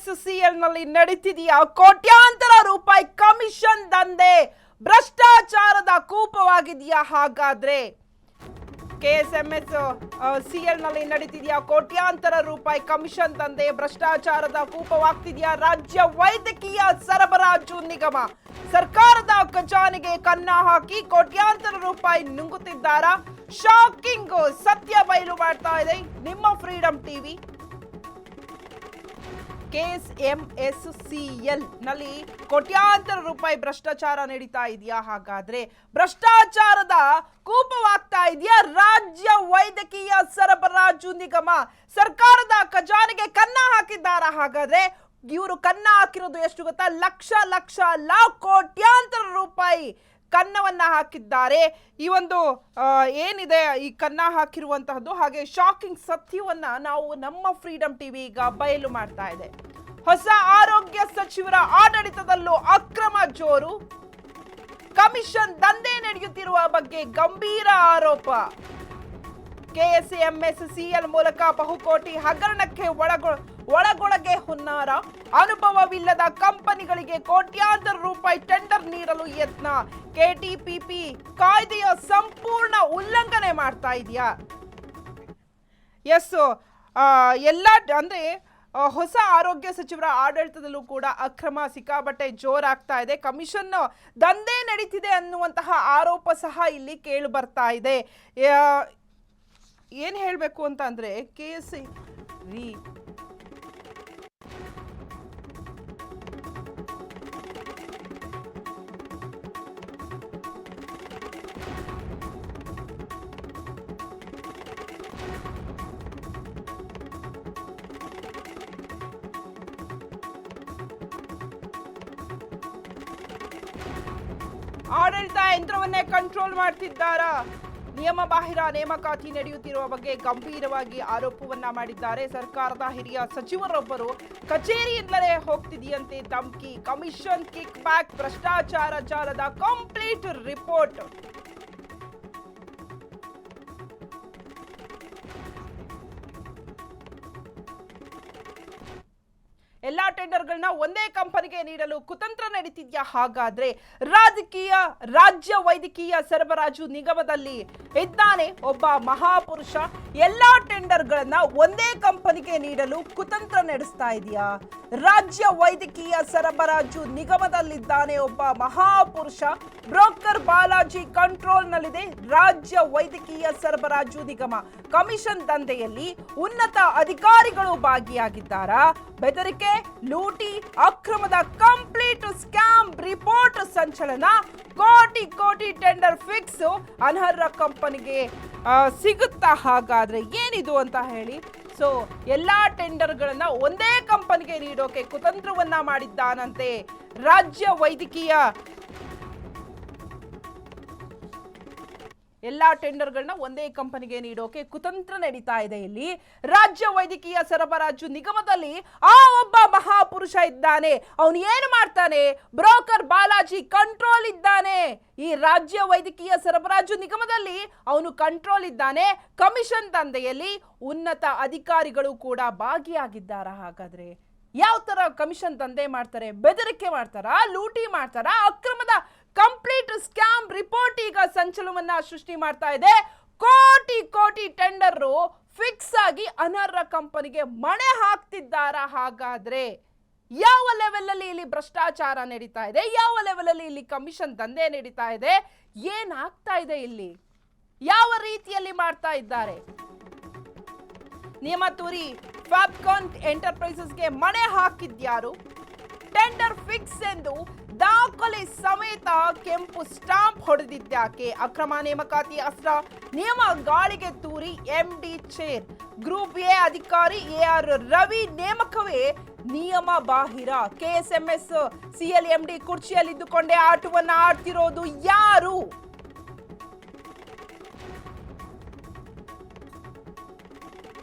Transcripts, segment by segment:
ಎಂಎಸ್ಸಿಎಲ್ ನಡೀತಿದೆಯಾ ಕೋಟ್ಯಾಂತರ ರೂಪಾಯಿ ಕಮಿಷನ್ ದಂಧೆ ಭ್ರಷ್ಟಾಚಾರದ ಕೂಪವಾಗಿದೆಯಾ? ಹಾಗಾದ್ರೆ ಕೆಎಸ್ಎಂಎಸ್ಸಿಎಲ್ ನಡೀತಿದೆಯಾ ಕೋಟ್ಯಾಂತರ ರೂಪಾಯಿ ಕಮಿಷನ್ ದಂಧೆ ಭ್ರಷ್ಟಾಚಾರದ ಕೂಪವಾಗ್ತಿದೆಯಾ? ರಾಜ್ಯ ವೈದ್ಯಕೀಯ ಸರಬರಾಜು ನಿಗಮ ಸರ್ಕಾರದ ಖಜಾನೆಗೆ ಕನ್ನ ಹಾಕಿ ಕೋಟ್ಯಾಂತರ ರೂಪಾಯಿ ನುಂಗುತ್ತಿದ್ದಾರಾ? ಶಾಕಿಂಗ್ ಸತ್ಯ ಬಯಲು ಮಾಡ್ತಾ ಇದೆ ನಿಮ್ಮ ಫ್ರೀಡಂ ಟಿವಿ. ಕೆಎಸ್ಎಂಎಸ್ಸಿಎಲ್ ನಲ್ಲಿ ಕೋಟ್ಯಾಂತರ ರೂಪಾಯಿ ಭ್ರಷ್ಟಾಚಾರ ನಡೀತಾ ಇದೆಯಾ? ಹಾಗಾದ್ರೆ ಭ್ರಷ್ಟಾಚಾರದ ಕೂಪವಾಗ್ತಾ ಇದೆಯಾ? ರಾಜ್ಯ ವೈದ್ಯಕೀಯ ಸರಬರಾಜು ನಿಗಮ ಸರ್ಕಾರದ ಖಜಾನೆಗೆ ಕನ್ನ ಹಾಕಿದ್ದಾರಾ? ಹಾಗಾದ್ರೆ ಇವರು ಕನ್ನ ಹಾಕಿರೋದು ಎಷ್ಟು ಗೊತ್ತಾ? ಲಕ್ಷ ಲಕ್ಷ ಅಲ್ಲ, ಕೋಟ್ಯಾಂತರ ರೂಪಾಯಿ ಕನ್ನವನ್ನ ಹಾಕಿದ್ದಾರೆ. ಈ ಒಂದು ಏನಿದೆ ಈ ಕನ್ನ ಹಾಕಿರುವಂತಹದ್ದು, ಹಾಗೆ ಶಾಕಿಂಗ್ ಸತ್ಯವನ್ನ ನಾವು ನಮ್ಮ ಫ್ರೀಡಂ ಟಿವಿ ಈಗ ಬಯಲು ಮಾಡ್ತಾ ಇದೆ. ಹೊಸ ಆರೋಗ್ಯ ಸಚಿವರ ಆಡಳಿತದಲ್ಲೂ ಅಕ್ರಮ ಜೋರು, ಕಮಿಷನ್ ದಂಧೆ ನಡೆಯುತ್ತಿರುವ ಬಗ್ಗೆ ಗಂಭೀರ ಆರೋಪ. ಕೆಎಸ್ಎಂಎಸ್ಸಿಎಲ್ ಮೂಲಕ ಬಹುಕೋಟಿ ಹಗರಣಕ್ಕೆ ಒಳಗೊಳಗೆ ಹುನ್ನಾರ, ಅನುಭವವಿಲ್ಲದ ಕಂಪನಿಗಳಿಗೆ ಕೋಟ್ಯಾಂತರ ರೂಪಾಯಿ ಟೆಂಡರ್ ನೀಡಲು ಯತ್ನ. ಕೆಟಿಪಿಪಿ ಕಾಯ್ದೆಯ ಸಂಪೂರ್ಣ ಉಲ್ಲಂಘನೆ ಮಾಡ್ತಾ ಇದೆಯಾ? ಎಸ್, ಎಲ್ಲ ಅಂದ್ರೆ ಹೊಸ ಆರೋಗ್ಯ ಸಚಿವರ ಆಡಳಿತದಲ್ಲೂ ಕೂಡ ಅಕ್ರಮ ಸಿಕ್ಕಾಬಟ್ಟೆ ಜೋರಾಗ್ತಾ ಇದೆ. ಕಮಿಷನ್ ದಂಧೆ ನಡೀತಿದೆ ಅನ್ನುವಂತಹ ಆರೋಪ ಸಹ ಇಲ್ಲಿ ಕೇಳಿ ಬರ್ತಾ ಇದೆ. ಏನ್ ಹೇಳಬೇಕು ಅಂತ ಅಂದ್ರೆ ಕೆಎಸ್ಸಿ ಆಡಳಿತ ಯಂತ್ರವನ್ನೇ ಕಂಟ್ರೋಲ್ ಮಾಡ್ತಿದ್ದಾರಾ? ನಿಯಮ ಬಾಹಿರ ನೇಮಕಾತಿ ನಡೆಯುತ್ತಿರುವ ಬಗ್ಗೆ ಗಂಭೀರವಾಗಿ ಆರೋಪವನ್ನ ಮಾಡಿದ್ದಾರೆ. ಸರ್ಕಾರದ ಹಿರಿಯ ಸಚಿವರೊಬ್ಬರು ಕಚೇರಿಯಿಂದಲೇ ಹೋಗ್ತಿದೆಯಂತೆ ಧಮ್ಕಿ. ಕಮಿಷನ್ ಕಿಕ್ ಬ್ಯಾಕ್ ಭ್ರಷ್ಟಾಚಾರ ಜಾಲದ ಕಂಪ್ಲೀಟ್ ರಿಪೋರ್ಟ್. ಎಲ್ಲಾ ಟೆಂಡರ್ಗಳನ್ನ ಒಂದೇ ಕಂಪನಿಗೆ ನೀಡಲು ಕುತಂತ್ರ ನಡೀತಿದ್ಯಾ? ಹಾಗಾದ್ರೆ ರಾಜ್ಯ ವೈದ್ಯಕೀಯ ಸರಬರಾಜು ನಿಗಮದಲ್ಲಿ ಇದ್ದಾನೆ ಒಬ್ಬ ಮಹಾಪುರುಷ. ಎಲ್ಲಾ ಟೆಂಡರ್ಗಳನ್ನ ಒಂದೇ ಕಂಪನಿಗೆ ನೀಡಲು ಕುತಂತ್ರ ನಡೆಸ್ತಾ ಇದೆಯಾ? ರಾಜ್ಯ ವೈದ್ಯಕೀಯ ಸರಬರಾಜು ನಿಗಮದಲ್ಲಿದ್ದಾನೆ ಒಬ್ಬ ಮಹಾಪುರುಷ. ಬ್ರೋಕರ್ ಬಾಲಾಜಿ ಕಂಟ್ರೋಲ್ನಲ್ಲಿದೆ ರಾಜ್ಯ ವೈದ್ಯಕೀಯ ಸರಬರಾಜು ನಿಗಮ. ಕಮಿಷನ್ ದಂಧೆಯಲ್ಲಿ ಉನ್ನತ ಅಧಿಕಾರಿಗಳು ಭಾಗಿಯಾಗಿದ್ದಾರಾ? ಬೆದರಿಕೆ, ಲೂಟಿ, ಅಕ್ರಮದ ಕಂಪ್ಲೀಟ್ ಸ್ಕ್ಯಾಮ್ ರಿಪೋರ್ಟ್ ಸಂಚಲನ. ಕೋಟಿ ಕೋಟಿ ಟೆಂಡರ್ ಫಿಕ್ಸ್ ಅನರ್ಹ ಕಂಪನಿಗೆ ಸಿಗುತ್ತಾ? ಹಾಗಾದ್ರೆ ಏನಿದು ಅಂತ ಹೇಳಿ. ಸೊ ಎಲ್ಲಾ ಟೆಂಡರ್ಗಳನ್ನ ಒಂದೇ ಕಂಪನಿಗೆ ನೀಡೋಕೆ ಕುತಂತ್ರವನ್ನ ಮಾಡಿದ್ದಾನಂತೆ ರಾಜ್ಯ ವೈದ್ಯಕೀಯ. ಎಲ್ಲಾ ಟೆಂಡರ್ಗಳನ್ನ ಒಂದೇ ಕಂಪನಿಗೆ ನೀಡೋಕೆ ಕುತಂತ್ರ ನಡೀತಾ ಇದೆ ಇಲ್ಲಿ ರಾಜ್ಯ ವೈದ್ಯಕೀಯ ಸರಬರಾಜು ನಿಗಮದಲ್ಲಿ. ಆ ಒಬ್ಬ ಮಹಾಪುರುಷ ಇದ್ದಾನೆ. ಅವನು ಏನು ಮಾಡ್ತಾನೆ? ಬ್ರೋಕರ್ ಬಾಲಾಜಿ ಕಂಟ್ರೋಲ್ ಇದ್ದಾನೆ. ಈ ರಾಜ್ಯ ವೈದ್ಯಕೀಯ ಸರಬರಾಜು ನಿಗಮದಲ್ಲಿ ಅವನು ಕಂಟ್ರೋಲ್ ಇದ್ದಾನೆ. ಕಮಿಷನ್ ದಂಧೆಯಲ್ಲಿ ಉನ್ನತ ಅಧಿಕಾರಿಗಳು ಕೂಡ ಭಾಗಿಯಾಗಿದ್ದಾರಾ? ಹಾಗಾದ್ರೆ ಯಾವ ತರ ಕಮಿಷನ್ ದಂಧೆ ಮಾಡ್ತಾರೆ? ಬೆದರಿಕೆ ಮಾಡ್ತಾರಾ? ಲೂಟಿ ಮಾಡ್ತಾರಾ? ಅಕ್ರಮದ ಕಂಪ್ಲೀಟ್ ಸ್ಕ್ಯಾಮ್ ರಿಪೋರ್ಟ್ ಈಗ ಸಂಚಲನವನ್ನ ಸೃಷ್ಟಿ ಮಾಡ್ತಾ ಇದೆ. ಕೋಟಿ ಕೋಟಿ ಟೆಂಡರ್ ಫಿಕ್ಸ್ ಆಗಿ ಅನರ್ಹ ಕಂಪನಿಗೆ ಮಣೆ ಹಾಕ್ತಿದ್ದಾರಾ? ಹಾಗಾದ್ರೆ ಯಾವ ಲೆವೆಲ್ ಅಲ್ಲಿ ಇಲ್ಲಿ ಭ್ರಷ್ಟಾಚಾರ ನಡೀತಾ ಇದೆ? ಯಾವ ಲೆವೆಲ್ ಅಲ್ಲಿ ಇಲ್ಲಿ ಕಮಿಷನ್ ದಂಧೆ ನಡೀತಾ ಇದೆ? ಏನಾಗ್ತಾ ಇದೆ ಇಲ್ಲಿ? ಯಾವ ರೀತಿಯಲ್ಲಿ ಮಾಡ್ತಾ ಇದ್ದಾರೆ? ನಿಯಮತೂರಿ ಫ್ಯಾಬ್ಕಾನ್ ಎಂಟರ್ಪ್ರೈಸಸ್ಗೆ ಮಣೆ ಹಾಕಿದ್ಯಾರು? ಟೆಂಡರ್ ಫಿಕ್ಸ್ ಎಂದು ದಾಖಲೆ ಸಮೇತ ಕೆಂಪು ಸ್ಟಾಂಪ್ ಹೊಡೆದಿದ್ಯಾಕೆ? ಅಕ್ರಮ ನೇಮಕಾತಿ ಅಸ್ತ್ರ, ನಿಯಮ ಗಾಳಿಗೆ ತೂರಿ ಎಂಡಿ ಚೇರ್. ಗ್ರೂಪ್ ಎ ಅಧಿಕಾರಿ ಎಆರ್ ರವಿ ನೇಮಕವೇ ನಿಯಮ ಬಾಹಿರ. ಕೆಎಸ್ಎಂಎಸ್ಸಿಎಲ್ ಎಂಡಿ ಕುರ್ಚಿಯಲ್ಲಿದ್ದುಕೊಂಡೇ ಆಟವನ್ನ ಆಡ್ತಿರೋದು ಯಾರು?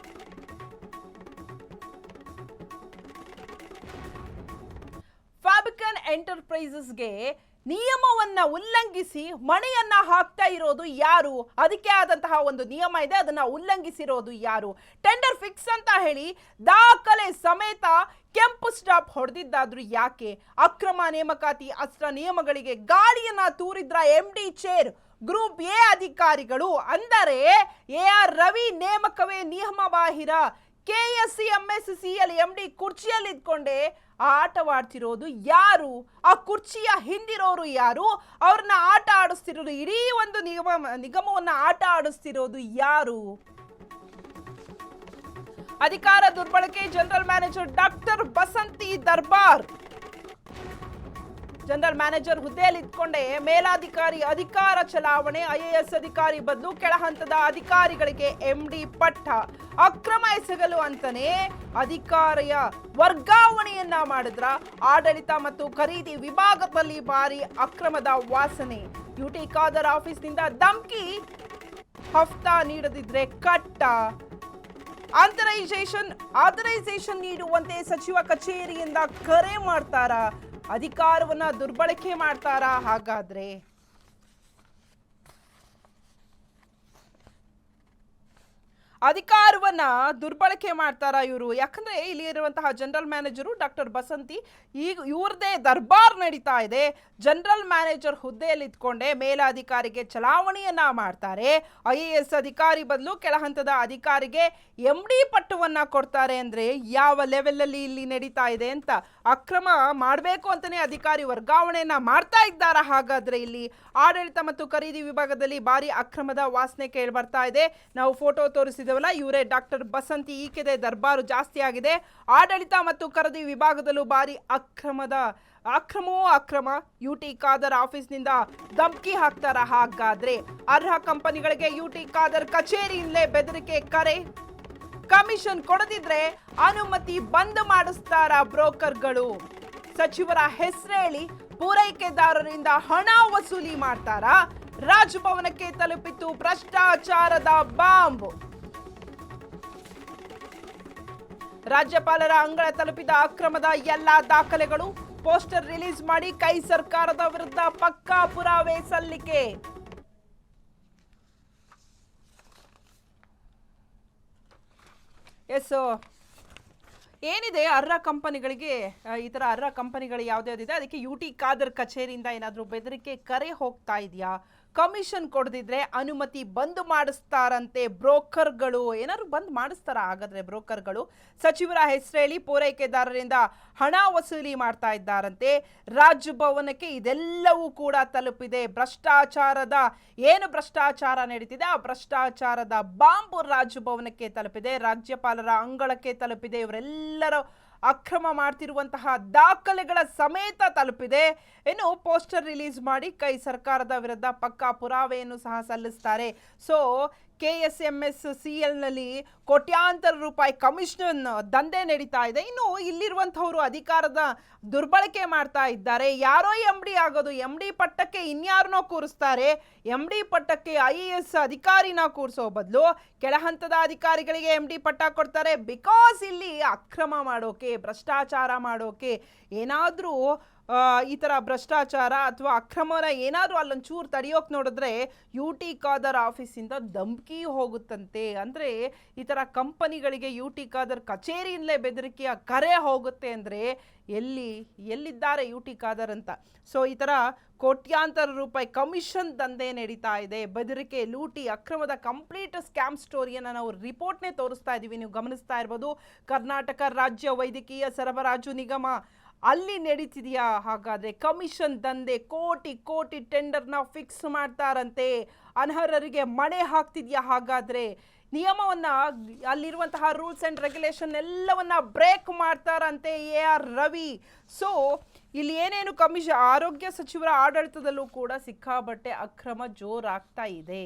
ಫ್ಯಾಬ್ಕಾನ್ ಎಂಟರ್ಪ್ರೈಸಸ್ಗೆ ನಿಯಮವನ್ನ ಉಲ್ಲಂಘಿಸಿ ಮಣೆಯನ್ನ ಹಾಕ್ತಾ ಇರೋದು ಯಾರು? ಅದಕ್ಕೆ ಆದಂತಹ ಒಂದು ನಿಯಮ ಇದೆ, ಅದನ್ನ ಉಲ್ಲಂಘಿಸಿರೋದು ಯಾರು? ಟೆಂಡರ್ ಫಿಕ್ಸ್ ಅಂತ ಹೇಳಿ ದಾಖಲೆ ಸಮೇತ ಕೆಂಪು ಸ್ಟಾಪ್ ಹೊಡೆದಿದ್ದಾದ್ರೂ ಯಾಕೆ? ಅಕ್ರಮ ನೇಮಕಾತಿ ಅಸ್ತ್ರ ನಿಯಮಗಳಿಗೆ ಗಾಳಿಯನ್ನ ತೂರಿದ್ರ MD ಚೇರ್ ಗ್ರೂಪ್ ಎ ಅಧಿಕಾರಿಗಳು. ಅಂದರೆ AR ರವಿ ನೇಮಕವೇ ನಿಯಮ ಬಾಹಿರ. KSC MSCL MD ಕುರ್ಚಿಯಲ್ಲಿ ಇದ್ಕೊಂಡೆ ಆಟವಾಡ್ತಿರೋದು ಯಾರು? ಆ ಕುರ್ಚಿಯ ಹಿಂದಿರೋರು ಯಾರು? ಅವ್ರನ್ನ ಆಟ ಆಡಿಸ್ತಿರೋದು, ಇಡೀ ಒಂದು ನಿಗಮವನ್ನ ಆಟ ಆಡಿಸ್ತಿರೋದು ಯಾರು? ಅಧಿಕಾರ ದುರ್ಬಳಕೆ ಜನರಲ್ ಮ್ಯಾನೇಜರ್ ಡಾಕ್ಟರ್ ಬಸಂತಿ ದರ್ಬಾರ್. ಜನರಲ್ ಮ್ಯಾನೇಜರ್ ಹುದ್ದೆಯಲ್ಲಿ ಇದ್ಕೊಂಡೆ ಮೇಲಾಧಿಕಾರಿ ಅಧಿಕಾರ ಚಲಾವಣೆ. IAS ಅಧಿಕಾರಿ ಬದಲು ಕೆಳ ಹಂತದ ಅಧಿಕಾರಿಗಳಿಗೆ MD ಪಟ್ಟ. ಅಕ್ರಮ ಎಸಗಲು ಅಂತಾನೆ ಅಧಿಕಾರಿಯ ವರ್ಗಾವಣೆಯನ್ನ ಮಾಡಿದ್ರ. ಆಡಳಿತ ಮತ್ತು ಖರೀದಿ ವಿಭಾಗದಲ್ಲಿ ಭಾರಿ ಅಕ್ರಮದ ವಾಸನೆ. UT ಖಾದರ್ ಆಫೀಸ್ನಿಂದ ಧಮ್ಕಿ, ಹಫ್ತಾ ನೀಡದಿದ್ರೆ ಕಟ್ಟ. ಆಥರೈಸೇಷನ್ ನೀಡುವಂತೆ ಸಚಿವ ಕಚೇರಿಯಿಂದ ಕರೆ ಮಾಡ್ತಾರ. ಅಧಿಕಾರವನ್ನ ದುರ್ಬಳಕೆ ಮಾಡ್ತಾರಾ? ಹಾಗಾದ್ರೆ ಅಧಿಕಾರವನ್ನ ದುರ್ಬಳಕೆ ಮಾಡ್ತಾರ ಇವರು? ಯಾಕಂದ್ರೆ ಇಲ್ಲಿ ಇರುವಂತಹ ಜನರಲ್ ಮ್ಯಾನೇಜರು ಡಾಕ್ಟರ್ ಬಸಂತಿ, ಈಗ ಇವ್ರದೇ ದರ್ಬಾರ್ ನಡೀತಾ ಇದೆ. ಜನರಲ್ ಮ್ಯಾನೇಜರ್ ಹುದ್ದೆಯಲ್ಲಿ ಇದ್ಕೊಂಡೆ ಮೇಲಾಧಿಕಾರಿಗೆ ಚಲಾವಣೆಯನ್ನ ಮಾಡ್ತಾರೆ. IAS ಅಧಿಕಾರಿ ಬದಲು ಕೆಳ ಹಂತದ ಅಧಿಕಾರಿಗೆ MD ಪಟ್ಟವನ್ನ ಕೊಡ್ತಾರೆ. ಅಂದ್ರೆ ಯಾವ ಲೆವೆಲ್ ಅಲ್ಲಿ ಇಲ್ಲಿ ನಡೀತಾ ಇದೆ ಅಂತ. ಅಕ್ರಮ ಮಾಡಬೇಕು ಅಂತಾನೆ ಅಧಿಕಾರಿ ವರ್ಗಾವಣೆಯನ್ನ ಮಾಡ್ತಾ ಇದ್ದಾರಾ? ಹಾಗಾದ್ರೆ ಇಲ್ಲಿ ಆಡಳಿತ ಮತ್ತು ಖರೀದಿ ವಿಭಾಗದಲ್ಲಿ ಭಾರಿ ಅಕ್ರಮದ ವಾಸನೆ ಕೇಳಿ ಬರ್ತಾ ಇದೆ. ನಾವು ಫೋಟೋ ತೋರಿಸಿದವಲ್ಲ, ಇವರೇ ಡಾಕ್ಟರ್ ಬಸಂತಿ. ಈಕೆದೆ ದರ್ಬಾರು ಜಾಸ್ತಿ ಆಗಿದೆ. ಆಡಳಿತ ಮತ್ತು ಖರೀದಿ ವಿಭಾಗದಲ್ಲೂ ಭಾರಿ ಅಕ್ರಮ. UT ಖಾದರ್ ಆಫೀಸ್ನಿಂದ ಧಮ್ಕಿ ಹಾಕ್ತಾರ. ಹಾಗಾದ್ರೆ ಅರ್ಹ ಕಂಪನಿಗಳಿಗೆ UT ಖಾದರ್ ಕಚೇರಿಯಿಂದಲೇ ಬೆದರಿಕೆ ಕರೆ. ಕಮಿಷನ್ ಕೊಡದಿದ್ರೆ ಅನುಮತಿ ಬಂದ್ ಮಾಡಿಸ್ತಾರ ಬ್ರೋಕರ್ಗಳು. ಸಚಿವರ ಹೆಸರೇಳಿ ಪೂರೈಕೆದಾರರಿಂದ ಹಣ ವಸೂಲಿ ಮಾಡ್ತಾರ. ರಾಜಭವನಕ್ಕೆ ತಲುಪಿತ್ತು ಭ್ರಷ್ಟಾಚಾರದ ಬಾಂಬ್. ರಾಜ್ಯಪಾಲರ ಅಂಗಳ ತಲುಪಿದ ಅಕ್ರಮದ ಎಲ್ಲಾ ದಾಖಲೆಗಳು. ಪೋಸ್ಟರ್ ರಿಲೀಸ್ ಮಾಡಿ ಕೈ ಸರ್ಕಾರದ ವಿರುದ್ಧ ಪಕ್ಕಾ ಪುರಾವೆ ಸಲ್ಲಿಕೆ. ಏನಿದೆ ಅರ್ಹ ಕಂಪನಿಗಳಿಗೆ, ಈ ಥರ ಅರ್ಹ ಕಂಪನಿಗಳು ಯಾವ್ದಾವ್ದಿದೆ ಅದಕ್ಕೆ UT ಖಾದರ್ ಕಚೇರಿಯಿಂದ ಏನಾದರೂ ಬೆದರಿಕೆ ಕರೆ ಹೋಗ್ತಾ ಇದೆಯಾ? ಕಮಿಷನ್ ಕೊಡದಿದ್ರೆ ಅನುಮತಿ ಬಂದ್ ಮಾಡಿಸ್ತಾರಂತೆ ಬ್ರೋಕರ್ಗಳು. ಏನಾದ್ರು ಬಂದ್ ಮಾಡಿಸ್ತಾರ ಹಾಗಾದ್ರೆ ಬ್ರೋಕರ್ಗಳು? ಸಚಿವರ ಹೆಸರೇಳಿ ಪೂರೈಕೆದಾರರಿಂದ ಹಣ ವಸೂಲಿ ಮಾಡ್ತಾ ಇದ್ದಾರಂತೆ. ರಾಜಭವನಕ್ಕೆ ಇದೆಲ್ಲವೂ ಕೂಡ ತಲುಪಿದೆ. ಏನು ಭ್ರಷ್ಟಾಚಾರ ನಡೀತಿದೆ ಆ ಭ್ರಷ್ಟಾಚಾರದ ಬಾಂಬ್ ರಾಜಭವನಕ್ಕೆ ತಲುಪಿದೆ. ರಾಜ್ಯಪಾಲರ ಅಂಗಳಕ್ಕೆ ತಲುಪಿದೆ. ಇವರೆಲ್ಲರೂ ಅಕ್ರಮ ಮಾಡ್ತಿರುವಂತಹ ದಾಖಲೆಗಳ ಸಮೇತ ತಲುಪಿದೆ. ಇನ್ನು ಪೋಸ್ಟರ್ ರಿಲೀಸ್ ಮಾಡಿ ಕೈ ಸರ್ಕಾರದ ವಿರುದ್ಧ ಪಕ್ಕಾ ಪುರಾವೆಯನ್ನು ಸಹ ಸಲ್ಲಿಸ್ತಾರೆ. ಸೊ KSMSCL ನಲ್ಲಿ ಕೋಟ್ಯಾಂತರ ರೂಪಾಯಿ ಕಮಿಷನ್ ದಂಧೆ ನಡೀತಾ ಇದೆ. ಇನ್ನು ಇಲ್ಲಿರುವಂತಹವರು ಅಧಿಕಾರದ ದುರ್ಬಳಕೆ ಮಾಡ್ತಾ ಇದ್ದಾರೆ. ಯಾರೋ MD ಆಗೋದು, MD ಪಟ್ಟಕ್ಕೆ ಇನ್ಯಾರನೋ ಕೂರಿಸ್ತಾರೆ. MD ಪಟ್ಟಕ್ಕೆ IAS ಅಧಿಕಾರಿನ ಕೂರಿಸೋ ಬದಲು ಕೆಳ ಹಂತದ ಅಧಿಕಾರಿಗಳಿಗೆ MD ಪಟ್ಟ ಕೊಡ್ತಾರೆ. ಬಿಕಾಸ್ ಇಲ್ಲಿ ಅಕ್ರಮ ಮಾಡೋಕೆ, ಭ್ರಷ್ಟಾಚಾರ ಮಾಡೋಕೆ, ಏನಾದರೂ ಈ ಥರ ಭ್ರಷ್ಟಾಚಾರ ಅಥವಾ ಅಕ್ರಮನ ಏನಾದರೂ ಅಲ್ಲೊಂಚೂರು ತಡೆಯೋಕೆ ನೋಡಿದ್ರೆ UT ಖಾದರ್ ಆಫೀಸಿಂದ ಧಮ್ಕಿ ಹೋಗುತ್ತಂತೆ. ಅಂದರೆ ಈ ಥರ ಕಂಪನಿಗಳಿಗೆ UT ಖಾದರ್ ಕಚೇರಿಯಿಂದಲೇ ಬೆದರಿಕೆಯ ಕರೆ ಹೋಗುತ್ತೆ. ಅಂದರೆ ಎಲ್ಲಿದ್ದಾರೆ UT ಖಾದರ್ ಅಂತ. ಸೊ ಈ ಥರ ಕೋಟ್ಯಾಂತರ ರೂಪಾಯಿ ಕಮಿಷನ್ ದಂಧೆ ನಡೀತಾ ಇದೆ. ಬೆದರಿಕೆ, ಲೂಟಿ, ಅಕ್ರಮದ ಕಂಪ್ಲೀಟ್ ಸ್ಕ್ಯಾಮ್ ಸ್ಟೋರಿಯನ್ನು ನಾವು ರಿಪೋರ್ಟ್ನೇ ತೋರಿಸ್ತಾ ಇದ್ದೀವಿ. ನೀವು ಗಮನಿಸ್ತಾ ಇರ್ಬೋದು. ಕರ್ನಾಟಕ ರಾಜ್ಯ ವೈದ್ಯಕೀಯ ಸರಬರಾಜು ನಿಗಮ ಅಲ್ಲಿ ನಡೀತಿದೆಯಾ? ಹಾಗಾದ್ರೆ ಕಮಿಷನ್ ದಂಧೆ, ಕೋಟಿ ಟೆಂಡರ್ನ ಫಿಕ್ಸ್ ಮಾಡ್ತಾರಂತೆ. ಅನರ್ಹರಿಗೆ ಮಣೆ ಹಾಕ್ತಿದ್ಯಾ? ಹಾಗಾದ್ರೆ ನಿಯಮವನ್ನ, ಅಲ್ಲಿರುವಂತಹ ರೂಲ್ಸ್ ಅಂಡ್ ರೆಗ್ಯುಲೇಷನ್ ಎಲ್ಲವನ್ನ ಬ್ರೇಕ್ ಮಾಡ್ತಾರಂತೆ AR ರವಿ. ಸೊ ಇಲ್ಲಿ ಏನೇನು ಆರೋಗ್ಯ ಸಚಿವರ ಆಡಳಿತದಲ್ಲೂ ಕೂಡ ಸಿಕ್ಕಾಬಟ್ಟೆ ಅಕ್ರಮ ಜೋರಾಗ್ತಾ ಇದೆ.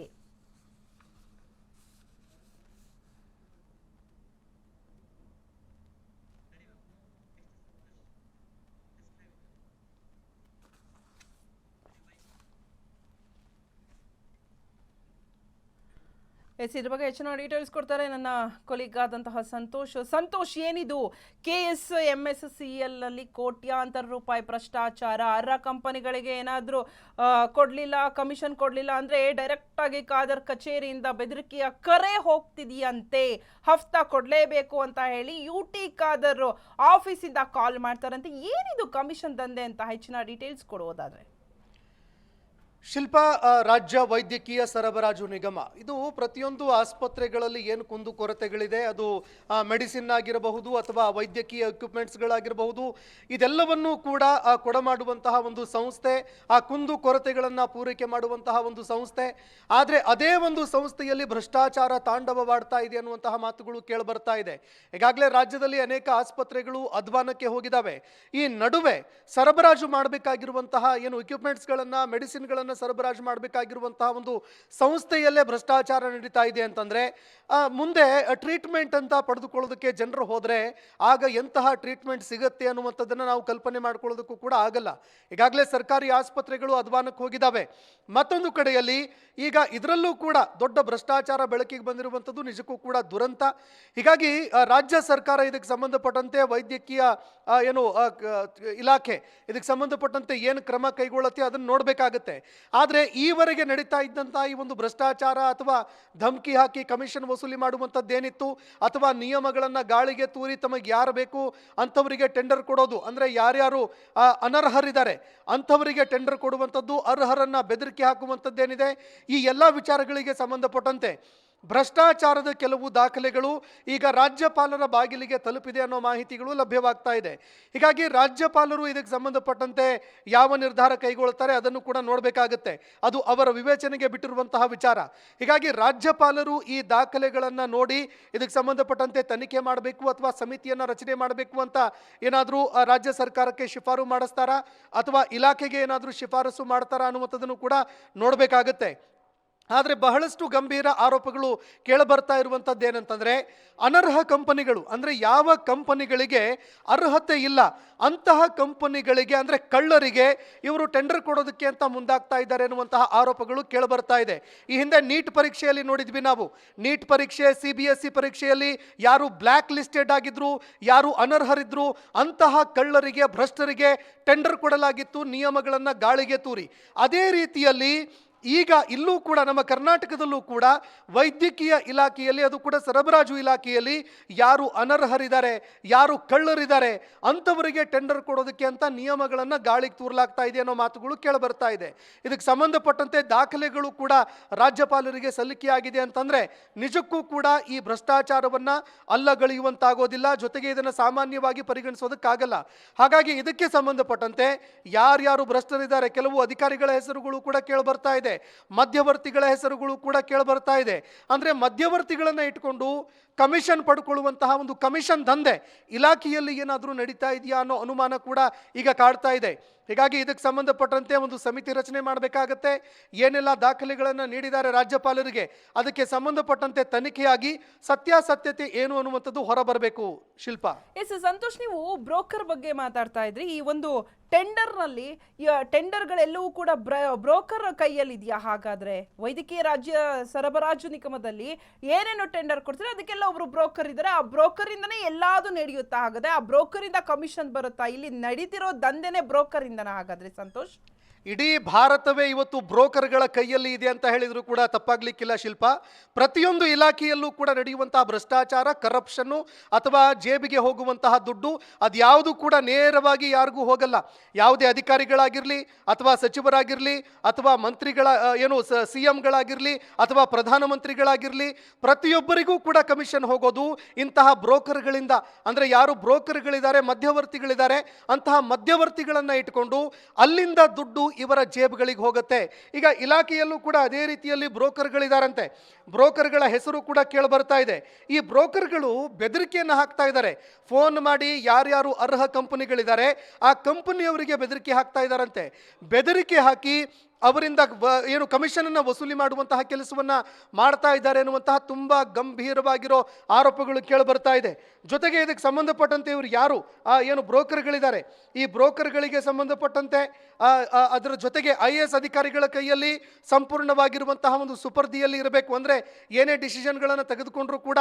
ಇದ್ರ ಬಗ್ಗೆ ಹೆಚ್ಚಿನ ಡೀಟೇಲ್ಸ್ ಕೊಡ್ತಾರೆ ನನ್ನ ಕೊಲೀಗ್ ಆದಂತಹ ಸಂತೋಷ್ ಏನಿದು KSMSCL ನಲ್ಲಿ ಕೋಟ್ಯಾಂತರ ರೂಪಾಯಿ ಭ್ರಷ್ಟಾಚಾರ, ಅರ್ಹ ಕಂಪನಿಗಳಿಗೆ ಏನಾದರೂ ಕೊಡ್ಲಿಲ್ಲ, ಕಮಿಷನ್ ಕೊಡ್ಲಿಲ್ಲ ಅಂದ್ರೆ ಡೈರೆಕ್ಟ್ ಆಗಿ ಖಾದರ್ ಕಚೇರಿಯಿಂದ ಬೆದರಿಕೆಯ ಕರೆ ಹೋಗ್ತಿದೆಯಂತೆ, ಹಫ್ತಾ ಕೊಡ್ಲೇಬೇಕು ಅಂತ ಹೇಳಿ UT ಖಾದರ್ ಆಫೀಸಿಂದ ಕಾಲ್ ಮಾಡ್ತಾರಂತೆ. ಏನಿದು ಕಮಿಷನ್ ದಂಧೆ ಅಂತ ಹೆಚ್ಚಿನ ಡೀಟೇಲ್ಸ್ ಕೊಡೋದಾದ್ರೆ? ಶಿಲ್ಪಾ, ರಾಜ್ಯ ವೈದ್ಯಕೀಯ ಸರಬರಾಜು ನಿಗಮ ಇದು ಪ್ರತಿಯೊಂದು ಆಸ್ಪತ್ರೆಗಳಲ್ಲಿ ಏನು ಕುಂದು ಕೊರತೆಗಳಿದೆ, ಅದು ಮೆಡಿಸಿನ್ ಆಗಿರಬಹುದು ಅಥವಾ ವೈದ್ಯಕೀಯ ಎಕ್ವಿಪ್ಮೆಂಟ್ಸ್ಗಳಾಗಿರಬಹುದು, ಇದೆಲ್ಲವನ್ನೂ ಕೂಡ ಕೊಡಮಾಡುವಂತಹ ಒಂದು ಸಂಸ್ಥೆ, ಆ ಕುಂದು ಕೊರತೆಗಳನ್ನು ಪೂರೈಕೆ ಮಾಡುವಂತಹ ಒಂದು ಸಂಸ್ಥೆ. ಆದರೆ ಅದೇ ಒಂದು ಸಂಸ್ಥೆಯಲ್ಲಿ ಭ್ರಷ್ಟಾಚಾರ ತಾಂಡವವಾಡ್ತಾ ಇದೆ ಅನ್ನುವಂತಹ ಮಾತುಗಳು ಕೇಳಿಬರ್ತಾ ಇದೆ. ಈಗಾಗಲೇ ರಾಜ್ಯದಲ್ಲಿ ಅನೇಕ ಆಸ್ಪತ್ರೆಗಳು ಅಧ್ವಾನಕ್ಕೆ ಹೋಗಿದ್ದಾವೆ. ಈ ನಡುವೆ ಸರಬರಾಜು ಮಾಡಬೇಕಾಗಿರುವಂತಹ ಏನು ಎಕ್ವಿಪ್ಮೆಂಟ್ಸ್ಗಳನ್ನು, ಮೆಡಿಸಿನ್ಗಳನ್ನು ಸರಬರಾಜು ಮಾಡಬೇಕಾಗಿರುವಂತಹ ಒಂದು ಸಂಸ್ಥೆಯಲ್ಲೇ ಭ್ರಷ್ಟಾಚಾರ ನಡೀತಾ ಇದೆ ಅಂತಂದ್ರೆ ಮುಂದೆ ಟ್ರೀಟ್ಮೆಂಟ್ ಅಂತ ಪಡೆದುಕೊಳ್ಳೋದಕ್ಕೆ ಜನರು ಹೋದ್ರೆ ಆಗ ಎಂತಹ ಟ್ರೀಟ್ಮೆಂಟ್ ಸಿಗುತ್ತೆ ಅನ್ನುವಂಥದ್ದನ್ನು ನಾವು ಕಲ್ಪನೆ ಮಾಡ್ಕೊಳ್ಳೋದಕ್ಕೂ ಕೂಡ ಆಗಲ್ಲ. ಈಗಾಗಲೇ ಸರ್ಕಾರಿ ಆಸ್ಪತ್ರೆಗಳು ಅಧ್ವಾನಕ್ಕೆ ಹೋಗಿದ್ದಾವೆ. ಮತ್ತೊಂದು ಕಡೆಯಲ್ಲಿ ಈಗ ಇದರಲ್ಲೂ ಕೂಡ ದೊಡ್ಡ ಭ್ರಷ್ಟಾಚಾರ ಬೆಳಕಿಗೆ ಬಂದಿರುವಂಥದ್ದು ನಿಜಕ್ಕೂ ಕೂಡ ದುರಂತ. ಹೀಗಾಗಿ ರಾಜ್ಯ ಸರ್ಕಾರ ಇದಕ್ಕೆ ಸಂಬಂಧಪಟ್ಟಂತೆ ವೈದ್ಯಕೀಯ ಏನು ಇಲಾಖೆ ಇದಕ್ಕೆ ಸಂಬಂಧಪಟ್ಟಂತೆ ಏನು ಕ್ರಮ ಕೈಗೊಳ್ಳುತ್ತೆ ಅದನ್ನು ನೋಡಬೇಕಾಗತ್ತೆ. ಆದರೆ ಈವರೆಗೆ ನಡೀತಾ ಇದ್ದಂತಹ ಈ ಒಂದು ಭ್ರಷ್ಟಾಚಾರ ಅಥವಾ ಧಮಕಿ ಹಾಕಿ ಕಮಿಷನ್ ವಸೂಲಿ ಮಾಡುವಂಥದ್ದೇನಿತ್ತು, ಅಥವಾ ನಿಯಮಗಳನ್ನು ಗಾಳಿಗೆ ತೂರಿ ತಮಗೆ ಯಾರು ಬೇಕು ಅಂಥವರಿಗೆ ಟೆಂಡರ್ ಕೊಡೋದು, ಅಂದರೆ ಯಾರ್ಯಾರು ಅನರ್ಹರಿದ್ದಾರೆ ಅಂಥವರಿಗೆ ಟೆಂಡರ್ ಕೊಡುವಂಥದ್ದು, ಅರ್ಹರನ್ನ ಬೆದರಿಕೆ ಹಾಕುವಂಥದ್ದೇನಿದೆ, ಈ ಎಲ್ಲ ವಿಚಾರಗಳಿಗೆ ಸಂಬಂಧಪಟ್ಟಂತೆ ಭ್ರಷ್ಟಾಚಾರದ ಕೆಲವು ದಾಖಲೆಗಳು ಈಗ ರಾಜ್ಯಪಾಲರ ಬಾಗಿಲಿಗೆ ತಲುಪಿದೆ ಅನ್ನೋ ಮಾಹಿತಿಗಳು ಲಭ್ಯವಾಗ್ತಾ ಇದೆ. ಹೀಗಾಗಿ ರಾಜ್ಯಪಾಲರು ಇದಕ್ಕೆ ಸಂಬಂಧಪಟ್ಟಂತೆ ಯಾವ ನಿರ್ಧಾರ ಕೈಗೊಳ್ಳುತ್ತಾರೆ ಅದನ್ನು ಕೂಡ ನೋಡಬೇಕಾಗುತ್ತೆ. ಅದು ಅವರ ವಿವೇಚನೆಗೆ ಬಿಟ್ಟಿರುವಂತಹ ವಿಚಾರ. ಹೀಗಾಗಿ ರಾಜ್ಯಪಾಲರು ಈ ದಾಖಲೆಗಳನ್ನು ನೋಡಿ ಇದಕ್ಕೆ ಸಂಬಂಧಪಟ್ಟಂತೆ ತನಿಖೆ ಮಾಡಬೇಕು ಅಥವಾ ಸಮಿತಿಯನ್ನು ರಚನೆ ಮಾಡಬೇಕು ಅಂತ ಏನಾದರೂ ರಾಜ್ಯ ಸರ್ಕಾರಕ್ಕೆ ಶಿಫಾರು ಮಾಡಿಸ್ತಾರಾ ಅಥವಾ ಇಲಾಖೆಗೆ ಏನಾದರೂ ಶಿಫಾರಸು ಮಾಡ್ತಾರಾ ಅನ್ನುವಂಥದ್ದನ್ನು ಕೂಡ ನೋಡಬೇಕಾಗುತ್ತೆ. ಆದರೆ ಬಹಳಷ್ಟು ಗಂಭೀರ ಆರೋಪಗಳು ಕೇಳಬರ್ತಾ ಇರುವಂಥದ್ದು ಏನಂತಂದರೆ, ಅನರ್ಹ ಕಂಪನಿಗಳು, ಅಂದರೆ ಯಾವ ಕಂಪನಿಗಳಿಗೆ ಅರ್ಹತೆ ಇಲ್ಲ ಅಂತಹ ಕಂಪನಿಗಳಿಗೆ, ಅಂದರೆ ಕಳ್ಳರಿಗೆ ಇವರು ಟೆಂಡರ್ ಕೊಡೋದಕ್ಕೆ ಅಂತ ಮುಂದಾಗ್ತಾ ಇದ್ದಾರೆ ಅನ್ನುವಂತಹ ಆರೋಪಗಳು ಕೇಳಬರ್ತಾ ಇದೆ. ಈ ಹಿಂದೆ ನೀಟ್ ಪರೀಕ್ಷೆಯಲ್ಲಿ ನೋಡಿದ್ವಿ ನಾವು. ನೀಟ್ ಪರೀಕ್ಷೆ, CBSE ಪರೀಕ್ಷೆಯಲ್ಲಿ ಯಾರು ಬ್ಲ್ಯಾಕ್ ಲಿಸ್ಟೆಡ್ ಆಗಿದ್ರು, ಯಾರು ಅನರ್ಹರಿದ್ರು ಅಂತಹ ಕಳ್ಳರಿಗೆ, ಭ್ರಷ್ಟರಿಗೆ ಟೆಂಡರ್ ಕೊಡಲಾಗಿತ್ತು, ನಿಯಮಗಳನ್ನು ಗಾಳಿಗೆ ತೂರಿ. ಅದೇ ರೀತಿಯಲ್ಲಿ ಈಗ ಇಲ್ಲೂ ಕೂಡ ನಮ್ಮ ಕರ್ನಾಟಕದಲ್ಲೂ ಕೂಡ ವೈದ್ಯಕೀಯ ಇಲಾಖೆಯಲ್ಲಿ, ಅದು ಕೂಡ ಸರಬರಾಜು ಇಲಾಖೆಯಲ್ಲಿ ಯಾರು ಅನರ್ಹರಿದ್ದಾರೆ, ಯಾರು ಕಳ್ಳರಿದ್ದಾರೆ ಅಂಥವರಿಗೆ ಟೆಂಡರ್ ಕೊಡೋದಕ್ಕೆ ಅಂತ ನಿಯಮಗಳನ್ನು ಗಾಳಿಗೆ ತೂರಲಾಗ್ತಾ ಇದೆ ಅನ್ನೋ ಮಾತುಗಳು ಕೇಳಬರ್ತಾ ಇದೆ. ಇದಕ್ಕೆ ಸಂಬಂಧಪಟ್ಟಂತೆ ದಾಖಲೆಗಳು ಕೂಡ ರಾಜ್ಯಪಾಲರಿಗೆ ಸಲ್ಲಿಕೆಯಾಗಿದೆ ಅಂತಂದರೆ ನಿಜಕ್ಕೂ ಕೂಡ ಈ ಭ್ರಷ್ಟಾಚಾರವನ್ನು ಅಲ್ಲಗಳೆಯುವಂತಾಗೋದಿಲ್ಲ, ಜೊತೆಗೆ ಇದನ್ನು ಸಾಮಾನ್ಯವಾಗಿ ಪರಿಗಣಿಸೋದಕ್ಕಾಗಲ್ಲ. ಹಾಗಾಗಿ ಇದಕ್ಕೆ ಸಂಬಂಧಪಟ್ಟಂತೆ ಯಾರ್ಯಾರು ಭ್ರಷ್ಟರಿದ್ದಾರೆ, ಕೆಲವು ಅಧಿಕಾರಿಗಳ ಹೆಸರುಗಳು ಕೂಡ ಕೇಳಬರ್ತಾ ಇದೆ, ಮಧ್ಯವರ್ತಿಗಳ ಹೆಸರುಗಳು ಕೂಡ ಕೇಳಬರ್ತಾ ಇದೆ. ಅಂದ್ರೆ ಮಧ್ಯವರ್ತಿಗಳನ್ನ ಇಟ್ಕೊಂಡು ಕಮಿಷನ್ ಪಡ್ಕೊಳ್ಳುವಂತಹ ಒಂದು ಕಮಿಷನ್ ದಂಧೆ ಇಲಾಖೆಯಲ್ಲಿ ಏನಾದರೂ ನಡೀತಾ ಇದೆಯಾ ಅನ್ನೋ ಅನುಮಾನ ಕೂಡ ಈಗ ಕಾಡ್ತಾ ಇದೆ. ಹೀಗಾಗಿ ಇದಕ್ಕೆ ಸಂಬಂಧಪಟ್ಟಂತೆ ಒಂದು ಸಮಿತಿ ರಚನೆ ಮಾಡಬೇಕಾಗತ್ತೆ. ಏನೆಲ್ಲ ದಾಖಲೆಗಳನ್ನು ನೀಡಿದ್ದಾರೆ ರಾಜ್ಯಪಾಲರಿಗೆ ಅದಕ್ಕೆ ಸಂಬಂಧಪಟ್ಟಂತೆ ತನಿಖೆಯಾಗಿ ಸತ್ಯಾಸತ್ಯತೆ ಏನು ಅನ್ನುವಂಥದ್ದು ಹೊರಬರಬೇಕು. ಶಿಲ್ಪಾ, ಸಂತೋಷ್, ನೀವು ಬ್ರೋಕರ್ ಬಗ್ಗೆ ಮಾತಾಡ್ತಾ ಇದ್ರಿ. ಈ ಒಂದು ಟೆಂಡರ್ನಲ್ಲಿ ಟೆಂಡರ್ಗಳೆಲ್ಲವೂ ಕೂಡ ಬ್ರೋಕರ್ ಕೈಯಲ್ಲಿ ಇದೆಯಾ? ಹಾಗಾದ್ರೆ ವೈದ್ಯಕೀಯ ರಾಜ್ಯ ಸರಬರಾಜು ನಿಗಮದಲ್ಲಿ ಏನೇನು ಟೆಂಡರ್ ಕೊಡ್ತಾರೆ ಅದಕ್ಕೆಲ್ಲ ಒಬ್ರು ಬ್ರೋಕರ್ ಇದ್ದಾರೆ, ಆ ಬ್ರೋಕರ್ ಇಂದನೇ ಎಲ್ಲಾದು ನಡೆಯುತ್ತಾ? ಹಾಗಾದ್ರೆ ಆ ಬ್ರೋಕರ್ ಇಂದ ಕಮಿಷನ್ ಬರುತ್ತಾ? ಇಲ್ಲಿ ನಡೀತಿರೋ ದಂಧೆನೆ ಬ್ರೋಕರ್ ಇಂದನ ಹಾಗಾದ್ರೆ ಸಂತೋಷ್? ಇಡೀ ಭಾರತವೇ ಇವತ್ತು ಬ್ರೋಕರ್ಗಳ ಕೈಯಲ್ಲಿ ಇದೆ ಅಂತ ಹೇಳಿದ್ರು ಕೂಡ ತಪ್ಪಾಗ್ಲಿಕ್ಕಿಲ್ಲ ಶಿಲ್ಪಾ. ಪ್ರತಿಯೊಂದು ಇಲಾಖೆಯಲ್ಲೂ ಕೂಡ ನಡೆಯುವಂತಹ ಭ್ರಷ್ಟಾಚಾರ, ಕರಪ್ಷನ್ನು ಅಥವಾ ಜೇಬಿಗೆ ಹೋಗುವಂತಹ ದುಡ್ಡು ಅದ್ಯಾವುದು ಕೂಡ ನೇರವಾಗಿ ಯಾರಿಗೂ ಹೋಗಲ್ಲ. ಯಾವುದೇ ಅಧಿಕಾರಿಗಳಾಗಿರಲಿ ಅಥವಾ ಸಚಿವರಾಗಿರಲಿ ಅಥವಾ ಮಂತ್ರಿಗಳ ಏನು CMಗಳಾಗಿರಲಿ ಅಥವಾ ಪ್ರಧಾನಮಂತ್ರಿಗಳಾಗಿರಲಿ, ಪ್ರತಿಯೊಬ್ಬರಿಗೂ ಕೂಡ ಕಮಿಷನ್ ಹೋಗೋದು ಇಂತಹ ಬ್ರೋಕರ್ಗಳಿಂದ. ಅಂದರೆ ಯಾರು ಬ್ರೋಕರ್ಗಳಿದ್ದಾರೆ, ಮಧ್ಯವರ್ತಿಗಳಿದ್ದಾರೆ, ಅಂತಹ ಮಧ್ಯವರ್ತಿಗಳನ್ನು ಇಟ್ಕೊಂಡು ಅಲ್ಲಿಂದ ದುಡ್ಡು ಇವರ ಜೇಬುಗಳಿಗೆ ಹೋಗುತ್ತೆ. ಈಗ ಇಲಾಖೆಯಲ್ಲೂ ಕೂಡ ಅದೇ ರೀತಿಯಲ್ಲಿ ಬ್ರೋಕರ್ಗಳಿದಾರಂತೆ. ಬ್ರೋಕರ್ಗಳ ಹೆಸರು ಕೂಡ ಕೇಳಬರ್ತಾ ಇದೆ. ಈ ಬ್ರೋಕರ್ಗಳು ಬೆದರಿಕೆಯನ್ನು ಹಾಕ್ತಾ ಇದ್ದಾರೆ. ಫೋನ್ ಮಾಡಿ ಯಾರ್ಯಾರು ಅರ್ಹ ಕಂಪನಿಗಳಿದ್ದಾರೆ ಆ ಕಂಪನಿಯವರಿಗೆ ಬೆದರಿಕೆ ಹಾಕ್ತಾ ಇದ್ದಾರಂತೆ. ಬೆದರಿಕೆ ಹಾಕಿ ಅವರಿಂದ ಏನು ಕಮಿಷನ್ ಅನ್ನ ವಸೂಲಿ ಮಾಡುವಂತಹ ಕೆಲಸವನ್ನ ಮಾಡ್ತಾ ಇದ್ದಾರೆ ಎನ್ನುವಂತಹ ತುಂಬಾ ಗಂಭೀರವಾಗಿರೋ ಆರೋಪಗಳು ಕೇಳಿ ಬರ್ತಾ ಇದೆ. ಜೊತೆಗೆ ಇದಕ್ಕೆ ಸಂಬಂಧಪಟ್ಟಂತೆ ಇವರು ಯಾರು ಏನು ಬ್ರೋಕರ್ಗಳಿದ್ದಾರೆ, ಈ ಬ್ರೋಕರ್ಗಳಿಗೆ ಸಂಬಂಧಪಟ್ಟಂತೆ ಅದರ ಜೊತೆಗೆ IAS ಅಧಿಕಾರಿಗಳ ಕೈಯಲ್ಲಿ ಸಂಪೂರ್ಣವಾಗಿರುವಂತಹ ಒಂದು ಸುಪರ್ದಿಯಲ್ಲಿ ಇರಬೇಕು. ಅಂದರೆ ಏನೇ ಡಿಸಿಷನ್ಗಳನ್ನು ತೆಗೆದುಕೊಂಡ್ರೂ ಕೂಡ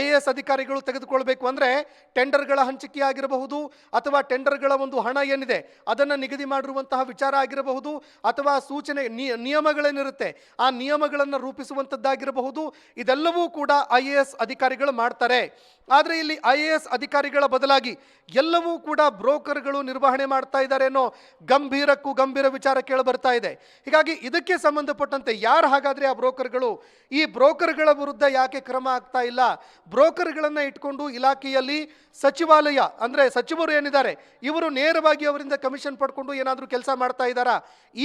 IAS ಅಧಿಕಾರಿಗಳು ತೆಗೆದುಕೊಳ್ಬೇಕು. ಅಂದರೆ ಟೆಂಡರ್ಗಳ ಹಂಚಿಕೆ ಆಗಿರಬಹುದು, ಅಥವಾ ಟೆಂಡರ್ಗಳ ಒಂದು ಹಣ ಏನಿದೆ ಅದನ್ನು ನಿಗದಿ ಮಾಡಿರುವಂತಹ ವಿಚಾರ ಆಗಿರಬಹುದು, ಅಥವಾ ಸೂಚನೆ ನಿಯಮಗಳೇನಿರುತ್ತೆ ಆ ನಿಯಮಗಳನ್ನು ರೂಪಿಸುವಂಥದ್ದಾಗಿರಬಹುದು. ಇದೆಲ್ಲವೂ ಕೂಡ IAS ಅಧಿಕಾರಿಗಳು ಮಾಡ್ತಾರೆ. ಆದರೆ ಇಲ್ಲಿ IAS ಅಧಿಕಾರಿಗಳ ಬದಲಾಗಿ ಎಲ್ಲವೂ ಕೂಡ ಬ್ರೋಕರ್ಗಳು ನಿರ್ವಹಣೆ ಮಾಡ್ತಾ ಇದ್ದಾರೆ ಅನ್ನೋ ಗಂಭೀರಕ್ಕೂ ಗಂಭೀರ ವಿಚಾರ ಕೇಳಿ ಬರ್ತಾ ಇದೆ. ಹೀಗಾಗಿ ಇದಕ್ಕೆ ಸಂಬಂಧಪಟ್ಟಂತೆ ಯಾರು ಹಾಗಾದ್ರೆ ಆ ಬ್ರೋಕರ್ಗಳು, ಈ ಬ್ರೋಕರ್ಗಳ ವಿರುದ್ಧ ಯಾಕೆ ಕ್ರಮ ಆಗ್ತಾ ಇಲ್ಲ? ಬ್ರೋಕರ್ಗಳನ್ನ ಇಟ್ಕೊಂಡು ಇಲಾಖೆಯಲ್ಲಿ ಸಚಿವಾಲಯ ಅಂದ್ರೆ ಸಚಿವರು ಏನಿದ್ದಾರೆ ಇವರು ನೇರವಾಗಿ ಅವರಿಂದ ಕಮಿಷನ್ ಪಡ್ಕೊಂಡು ಏನಾದರೂ ಕೆಲಸ ಮಾಡ್ತಾ ಇದ್ದಾರಾ?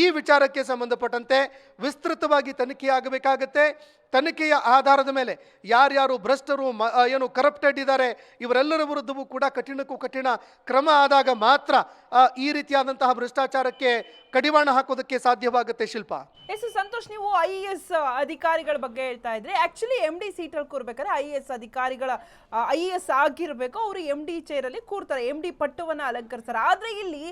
ಈ ವಿಚಾರಕ್ಕೆ ಸಂಬಂಧಪಟ್ಟಂತೆ ವಿಸ್ತೃತವಾಗಿ ತನಿಖೆ ಆಗಬೇಕಾಗತ್ತೆ. ತನಿಖೆಯ ಆಧಾರದ ಮೇಲೆ ಯಾರ್ಯಾರು ಭ್ರಷ್ಟರು ಏನು ಕರಪ್ಟೆಡ್ ಇದ್ದಾರೆ ಇವರೆಲ್ಲರ ವಿರುದ್ಧವೂ ಕೂಡ ಕಠಿಣಕ್ಕೂ ಕಠಿಣ ಕ್ರಮ ಆದಾಗ ಮಾತ್ರ ಈ ರೀತಿಯಾದಂತಹ ಭ್ರಷ್ಟಾಚಾರಕ್ಕೆ ಕಡಿವಾಣ ಹಾಕೋದಕ್ಕೆ ಸಾಧ್ಯವಾಗುತ್ತೆ. ಶಿಲ್ಪಾ, ಎಸ್ ಸಂತೋಷ್, ನೀವು IAS ಅಧಿಕಾರಿಗಳ ಬಗ್ಗೆ ಹೇಳ್ತಾ ಇದ್ರೆ ಆಕ್ಚುಲಿ MD ಸೀಟಲ್ಲಿ ಕೂರ್ಬೇಕಾದ್ರೆ IAS ಅಧಿಕಾರಿಗಳ IAS ಆಗಿರ್ಬೇಕು, ಅವರು MD ಚೇರಲ್ಲಿ ಕೂರ್ತಾರೆ, MD ಪಟ್ಟವನ್ನ ಅಲಂಕರಿಸ್ತಾರೆ. ಆದ್ರೆ ಇಲ್ಲಿ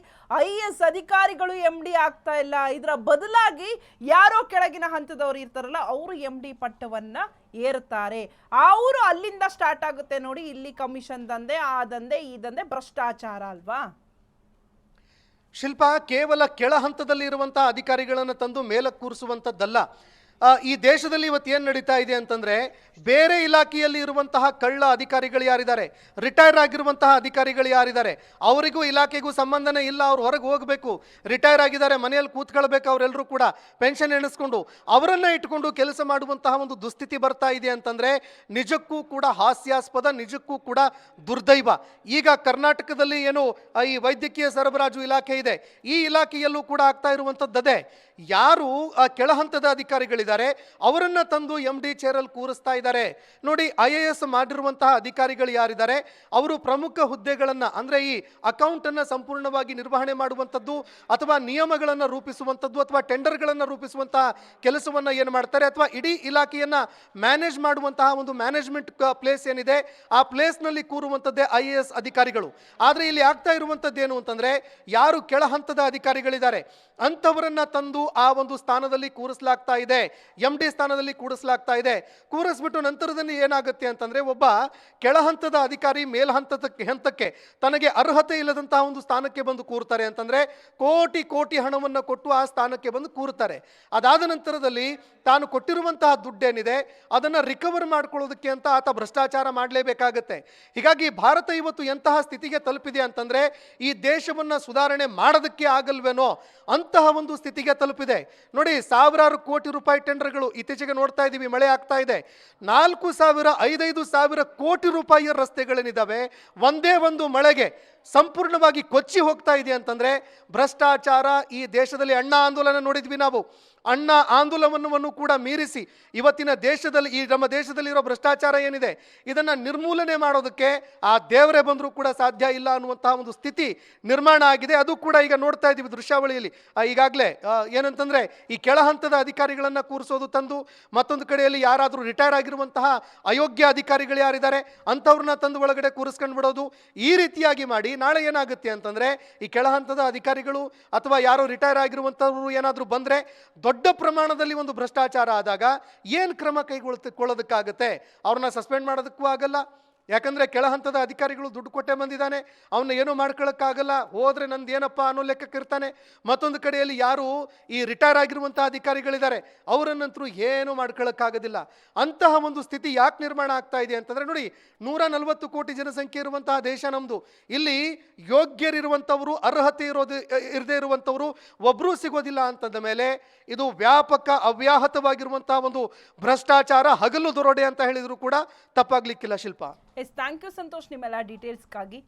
IAS ಅಧಿಕಾರಿಗಳು MD ಆಗ್ತಾ ಇಲ್ಲ, ಇದರ ಬದಲಾಗಿ ಯಾರೋ ಕೆಳಗಿನ ಹಂತದವರು ಇರ್ತಾರಲ್ಲ ಅವರು MD ಪಟ್ಟವನ್ನ ಏರುತ್ತಾರೆ. ಅವರು ಅಲ್ಲಿಂದ ಸ್ಟಾರ್ಟ್ ಆಗುತ್ತೆ ನೋಡಿ, ಇಲ್ಲಿ ಕಮಿಷನ್ ದಂಧೆ, ಆ ದಂಧೆ, ಈ ದಂಧೆ, ಭ್ರಷ್ಟಾಚಾರ ಅಲ್ವಾ? ಶಿಲ್ಪಾ, ಕೇವಲ ಕೆಳ ಹಂತದಲ್ಲಿ ಇರುವಂತಹ ಅಧಿಕಾರಿಗಳನ್ನು ತಂದು ಮೇಲಕ್ಕೆ ಕೂರಿಸುವಂಥದ್ದಲ್ಲ. ಈ ದೇಶದಲ್ಲಿ ಇವತ್ತು ಏನು ನಡೀತಾ ಇದೆ ಅಂತಂದ್ರೆ, ಬೇರೆ ಇಲಾಖೆಯಲ್ಲಿ ಇರುವಂತಹ ಕಳ್ಳ ಅಧಿಕಾರಿಗಳು ಯಾರಿದ್ದಾರೆ, ರಿಟೈರ್ ಆಗಿರುವಂತಹ ಅಧಿಕಾರಿಗಳು ಯಾರಿದ್ದಾರೆ, ಅವರಿಗೂ ಇಲಾಖೆಗೂ ಸಂಬಂಧನೇ ಇಲ್ಲ. ಅವ್ರು ಹೊರಗೆ ಹೋಗಬೇಕು, ರಿಟೈರ್ ಆಗಿದ್ದಾರೆ, ಮನೆಯಲ್ಲಿ ಕೂತ್ಕೊಳ್ಬೇಕು, ಅವರೆಲ್ಲರೂ ಕೂಡ ಪೆನ್ಷನ್ ಎಣಿಸ್ಕೊಂಡು ಅವರನ್ನ ಇಟ್ಕೊಂಡು ಕೆಲಸ ಮಾಡುವಂತಹ ಒಂದು ದುಸ್ಥಿತಿ ಬರ್ತಾ ಇದೆ ಅಂತಂದ್ರೆ ನಿಜಕ್ಕೂ ಕೂಡ ಹಾಸ್ಯಾಸ್ಪದ, ನಿಜಕ್ಕೂ ಕೂಡ ದುರ್ದೈವ. ಈಗ ಕರ್ನಾಟಕದಲ್ಲಿ ಏನು ಈ ವೈದ್ಯಕೀಯ ಸರಬರಾಜು ಇಲಾಖೆ ಇದೆ, ಈ ಇಲಾಖೆಯಲ್ಲೂ ಕೂಡ ಆಗ್ತಾ ಇರುವಂಥದ್ದೇ. ಯಾರು ಕೆಳ ಹಂತದ ಅಧಿಕಾರಿಗಳಿದ್ದಾರೆ ಅವರನ್ನ ತಂದು MD ಚೇರಲ್ಲಿ ಕೂರಿಸ್ತಾ ಇದ್ದಾರೆ ನೋಡಿ. IAS ಮಾಡಿರುವಂತಹ ಅಧಿಕಾರಿಗಳು ಯಾರಿದ್ದಾರೆ ಅವರು ಪ್ರಮುಖ ಹುದ್ದೆಗಳನ್ನ ಅಂದ್ರೆ ಈ ಅಕೌಂಟ್ ಅನ್ನ ಸಂಪೂರ್ಣವಾಗಿ ನಿರ್ವಹಣೆ ಮಾಡುವಂಥದ್ದು, ಅಥವಾ ನಿಯಮಗಳನ್ನು ರೂಪಿಸುವಂಥದ್ದು, ಅಥವಾ ಟೆಂಡರ್ಗಳನ್ನು ರೂಪಿಸುವಂತಹ ಕೆಲಸವನ್ನ ಏನು ಮಾಡ್ತಾರೆ, ಅಥವಾ ಇಡೀ ಇಲಾಖೆಯನ್ನ ಮ್ಯಾನೇಜ್ ಮಾಡುವಂತಹ ಒಂದು ಮ್ಯಾನೇಜ್ಮೆಂಟ್ ಪ್ಲೇಸ್ ಏನಿದೆ ಆ ಪ್ಲೇಸ್ನಲ್ಲಿ ಕೂರುವಂಥದ್ದೇ IAS ಅಧಿಕಾರಿಗಳು. ಆದರೆ ಇಲ್ಲಿ ಆಗ್ತಾ ಇರುವಂಥದ್ದೇನು ಅಂತಂದ್ರೆ, ಯಾರು ಕೆಳ ಹಂತದ ಅಧಿಕಾರಿಗಳಿದ್ದಾರೆ ಅಂಥವರನ್ನ ತಂದು ಆ ಒಂದು ಸ್ಥಾನದಲ್ಲಿ ಕೂರಿಸಲಾಗ್ತಾ ಇದೆ, MD ಸ್ಥಾನದಲ್ಲಿ ಕೂರಿಸಲಾಗ್ತಾ ಇದೆ. ಕೂರಿಸ್ಬಿಟ್ಟು ನಂತರದಲ್ಲಿ ಏನಾಗುತ್ತೆ ಅಂತಂದ್ರೆ, ಒಬ್ಬ ಕೆಳ ಹಂತದ ಅಧಿಕಾರಿ ಮೇಲ್ ಹಂತಕ್ಕೆ ತನಗೆ ಅರ್ಹತೆ ಇಲ್ಲದಂತಹ ಒಂದು ಸ್ಥಾನಕ್ಕೆ ಬಂದು ಕೂರ್ತಾರೆ ಅಂತಂದ್ರೆ ಕೋಟಿ ಕೋಟಿ ಹಣವನ್ನು ಕೊಟ್ಟು ಆ ಸ್ಥಾನಕ್ಕೆ ಬಂದು ಕೂರ್ತಾರೆ. ಅದಾದ ನಂತರದಲ್ಲಿ ತಾನು ಕೊಟ್ಟಿರುವಂತಹ ದುಡ್ಡೇನಿದೆ ಅದನ್ನು ರಿಕವರ್ ಮಾಡ್ಕೊಳ್ಳೋದಕ್ಕೆ ಅಂತ ಆತ ಭ್ರಷ್ಟಾಚಾರ ಮಾಡಲೇಬೇಕಾಗತ್ತೆ. ಹೀಗಾಗಿ ಭಾರತ ಇವತ್ತು ಎಂತಹ ಸ್ಥಿತಿಗೆ ತಲುಪಿದೆ ಅಂತಂದ್ರೆ, ಈ ದೇಶವನ್ನ ಸುಧಾರಣೆ ಮಾಡೋದಕ್ಕೆ ಆಗಲ್ವೇನೋ ಅಂತಹ ಒಂದು ಸ್ಥಿತಿಗೆ ತಲುಪಿದೆ ನೋಡಿ. ಸಾವಿರಾರು ಕೋಟಿ ರೂಪಾಯಿ ಟೆಂಡರ್ಗಳು ಇತ್ತೀಚೆಗೆ ನೋಡ್ತಾ ಇದ್ದೀವಿ, ಮಳೆ ಆಗ್ತಾ ಇದೆ. 4,000-5,000 ಕೋಟಿ ರೂಪಾಯಿಯ ರಸ್ತೆಗಳೇನಿದ್ದಾವೆ ಒಂದೇ ಒಂದು ಮಳೆಗೆ ಸಂಪೂರ್ಣವಾಗಿ ಕೊಚ್ಚಿ ಹೋಗ್ತಾ ಇದೆ ಅಂತಂದ್ರೆ ಭ್ರಷ್ಟಾಚಾರ. ಈ ದೇಶದಲ್ಲಿ ಅಣ್ಣಾ ಆಂದೋಲನ ನೋಡಿದ್ವಿ ನಾವು. ಅಣ್ಣಾ ಆಂದೋಲನವನ್ನು ಕೂಡ ಮೀರಿಸಿ ಇವತ್ತಿನ ದೇಶದಲ್ಲಿ ಈ ನಮ್ಮ ದೇಶದಲ್ಲಿರೋ ಭ್ರಷ್ಟಾಚಾರ ಏನಿದೆ ಇದನ್ನ ನಿರ್ಮೂಲನೆ ಮಾಡೋದಕ್ಕೆ ಆ ದೇವರೇ ಬಂದರೂ ಕೂಡ ಸಾಧ್ಯ ಇಲ್ಲ ಅನ್ನುವಂತಹ ಒಂದು ಸ್ಥಿತಿ ನಿರ್ಮಾಣ ಆಗಿದೆ. ಅದು ಕೂಡ ಈಗ ನೋಡ್ತಾ ಇದ್ದೀವಿ ದೃಶ್ಯಾವಳಿಯಲ್ಲಿ. ಈಗಾಗಲೇ ಏನಂತಂದ್ರೆ, ಈ ಕೆಳ ಹಂತದ ಅಧಿಕಾರಿಗಳನ್ನ ಕೂರಿಸೋದು ತಂದು, ಮತ್ತೊಂದು ಕಡೆಯಲ್ಲಿ ಯಾರಾದರೂ ರಿಟೈರ್ ಆಗಿರುವಂತಹ ಅಯೋಗ್ಯ ಅಧಿಕಾರಿಗಳು ಯಾರಿದ್ದಾರೆ ಅಂಥವ್ರನ್ನ ತಂದು ಒಳಗಡೆ ಕೂರಿಸ್ಕೊಂಡು ಬಿಡೋದು. ಈ ರೀತಿಯಾಗಿ ಮಾಡಿ ನಾಳೆ ಏನಾಗುತ್ತೆ ಅಂತಂದ್ರೆ, ಈ ಕೆಳ ಹಂತದ ಅಧಿಕಾರಿಗಳು ಅಥವಾ ಯಾರೋ ರಿಟೈರ್ ಆಗಿರುವಂಥವ್ರು ಏನಾದರೂ ಬಂದ್ರೆ ದೊಡ್ಡ ಪ್ರಮಾಣದಲ್ಲಿ ಒಂದು ಭ್ರಷ್ಟಾಚಾರ ಆದಾಗ ಏನು ಕ್ರಮ ಕೈಗೊಳ್ಳೋದಕ್ಕಾಗತ್ತೆ? ಅವ್ರನ್ನ ಸಸ್ಪೆಂಡ್ ಮಾಡೋದಕ್ಕೂ ಆಗಲ್ಲ. ಯಾಕಂದ್ರೆ ಕೆಳ ಹಂತದ ಅಧಿಕಾರಿಗಳು ದುಡ್ಡು ಕೊಟ್ಟೆ ಬಂದಿದ್ದಾನೆ, ಅವನ್ನ ಏನೂ ಮಾಡ್ಕೊಳ್ಳೋಕ್ಕಾಗಲ್ಲ, ಹೋದ್ರೆ ನಂದು ಏನಪ್ಪ ಅನ್ನೋ ಲೆಕ್ಕಕ್ಕಿರ್ತಾನೆ. ಮತ್ತೊಂದು ಕಡೆಯಲ್ಲಿ ಯಾರು ಈ ರಿಟೈರ್ ಆಗಿರುವಂಥ ಅಧಿಕಾರಿಗಳಿದ್ದಾರೆ ಅವರನ್ನಂತರೂ ಏನೂ ಮಾಡ್ಕೊಳ್ಳೋಕ್ಕಾಗೋದಿಲ್ಲ. ಅಂತಹ ಒಂದು ಸ್ಥಿತಿ ಯಾಕೆ ನಿರ್ಮಾಣ ಆಗ್ತಾ ಇದೆ ಅಂತಂದ್ರೆ ನೋಡಿ, 140 ಕೋಟಿ ಜನಸಂಖ್ಯೆ ಇರುವಂತಹ ದೇಶ ನಮ್ಮದು. ಇಲ್ಲಿ ಯೋಗ್ಯರಿರುವಂಥವರು, ಅರ್ಹತೆ ಇರದೇ ಇರುವಂಥವರು ಒಬ್ಬರೂ ಸಿಗೋದಿಲ್ಲ ಅಂತಂದ ಮೇಲೆ ಇದು ವ್ಯಾಪಕ ಅವ್ಯಾಹತವಾಗಿರುವಂತಹ ಒಂದು ಭ್ರಷ್ಟಾಚಾರ, ಹಗಲು ದೊರಡೆ ಅಂತ ಹೇಳಿದ್ರು ಕೂಡ ತಪ್ಪಾಗ್ಲಿಕ್ಕಿಲ್ಲ. ಶಿಲ್ಪ, ಎಸ್, ಥ್ಯಾಂಕ್ ಯು ಸಂತೋಷ್ ನಿಮ್ಮೆಲ್ಲ ಡೀಟೇಲ್ಸ್ಗಾಗಿ.